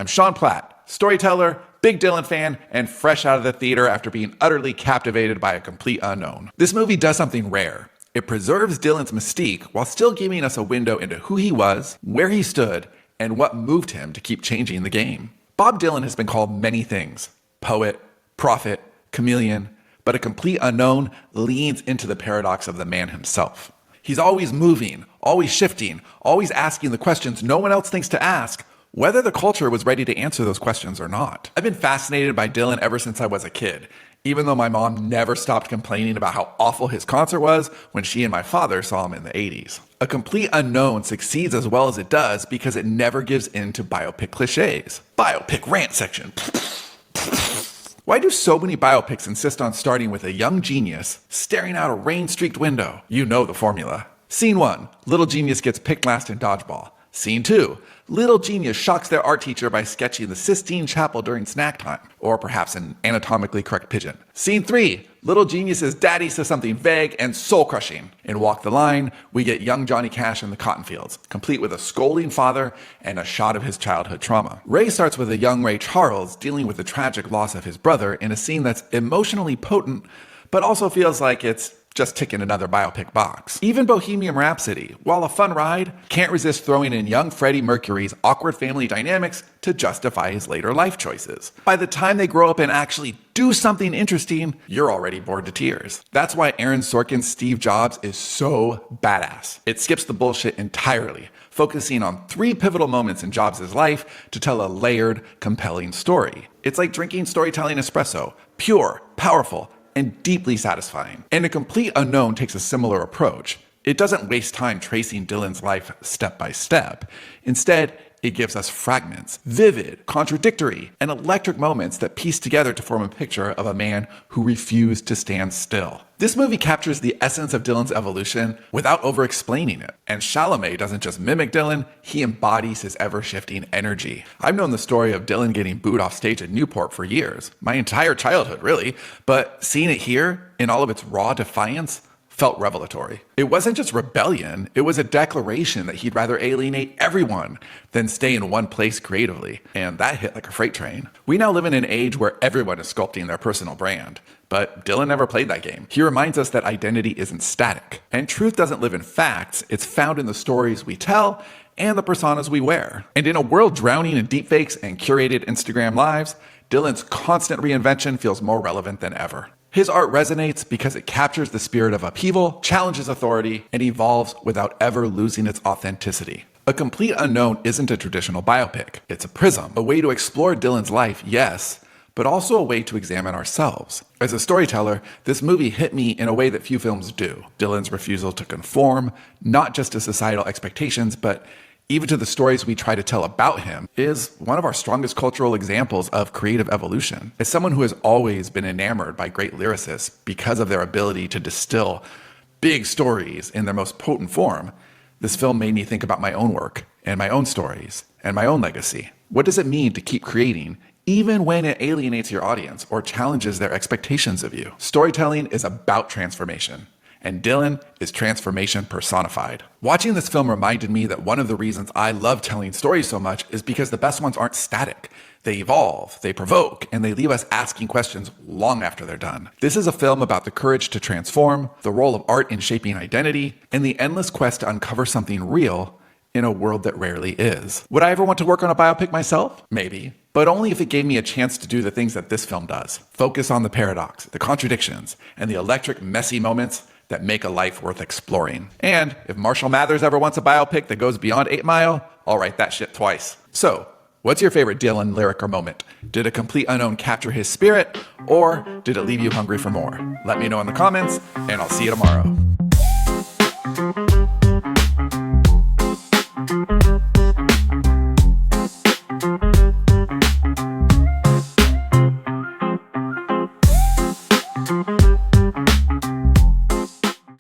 I'm Sean Platt, storyteller, big Dylan fan, and fresh out of the theater after being utterly captivated by a complete unknown. This movie does something rare. It preserves Dylan's mystique while still giving us a window into who he was, where he stood, and what moved him to keep changing the game. Bob Dylan has been called many things: poet, prophet, chameleon, but A Complete Unknown leans into the paradox of the man himself. He's always moving, always shifting, always asking the questions no one else thinks to ask, whether the culture was ready to answer those questions or not. I've been fascinated by Dylan ever since I was a kid, even though my mom never stopped complaining about how awful his concert was when she and my father saw him in the 80s. A Complete Unknown succeeds as well as it does because it never gives in to biopic cliches. Biopic rant section. Why do so many biopics insist on starting with a young genius staring out a rain-streaked window? You know the formula. Scene 1, little genius gets picked last in dodgeball. Scene 2, little genius shocks their art teacher by sketching the Sistine Chapel during snack time, or perhaps an anatomically correct pigeon. Scene 3, little genius's daddy says something vague and soul-crushing. In Walk the Line, we get young Johnny Cash in the cotton fields, complete with a scolding father and a shot of his childhood trauma. Ray starts with a young Ray Charles dealing with the tragic loss of his brother in a scene that's emotionally potent, but also feels like it's just ticking another biopic box. Even Bohemian Rhapsody, while a fun ride, can't resist throwing in young Freddie Mercury's awkward family dynamics to justify his later life choices. By the time they grow up and actually do something interesting, you're already bored to tears. That's why Aaron Sorkin's Steve Jobs is so badass. It skips the bullshit entirely, focusing on 3 pivotal moments in Jobs' life to tell a layered, compelling story. It's like drinking storytelling espresso, pure, powerful, and deeply satisfying. And A Complete Unknown takes a similar approach. It doesn't waste time tracing Dylan's life step by step. Instead, it gives us fragments, vivid, contradictory, and electric moments that piece together to form a picture of a man who refused to stand still. This movie captures the essence of Dylan's evolution without over-explaining it. And Chalamet doesn't just mimic Dylan, he embodies his ever-shifting energy. I've known the story of Dylan getting booed off stage at Newport for years, my entire childhood really, but seeing it here in all of its raw defiance felt revelatory. It wasn't just rebellion, it was a declaration that he'd rather alienate everyone than stay in one place creatively. And that hit like a freight train. We now live in an age where everyone is sculpting their personal brand. But Dylan never played that game. He reminds us that identity isn't static. And truth doesn't live in facts, it's found in the stories we tell and the personas we wear. And in a world drowning in deepfakes and curated Instagram lives, Dylan's constant reinvention feels more relevant than ever. His art resonates because it captures the spirit of upheaval, challenges authority, and evolves without ever losing its authenticity. A Complete Unknown isn't a traditional biopic. It's a prism, a way to explore Dylan's life, yes, but also a way to examine ourselves. As a storyteller, this movie hit me in a way that few films do. Dylan's refusal to conform, not just to societal expectations, but even to the stories we try to tell about him, is one of our strongest cultural examples of creative evolution. As someone who has always been enamored by great lyricists because of their ability to distill big stories in their most potent form, this film made me think about my own work and my own stories and my own legacy. What does it mean to keep creating, even when it alienates your audience or challenges their expectations of you? Storytelling is about transformation. And Dylan is transformation personified. Watching this film reminded me that one of the reasons I love telling stories so much is because the best ones aren't static. They evolve, they provoke, and they leave us asking questions long after they're done. This is a film about the courage to transform, the role of art in shaping identity, and the endless quest to uncover something real in a world that rarely is. Would I ever want to work on a biopic myself? Maybe. But only if it gave me a chance to do the things that this film does. Focus on the paradox, the contradictions, and the electric, messy moments that make a life worth exploring. And if Marshall Mathers ever wants a biopic that goes beyond 8 Mile, I'll write that shit twice. So, what's your favorite Dylan lyric or moment? Did A Complete Unknown capture his spirit, or did it leave you hungry for more? Let me know in the comments, and I'll see you tomorrow.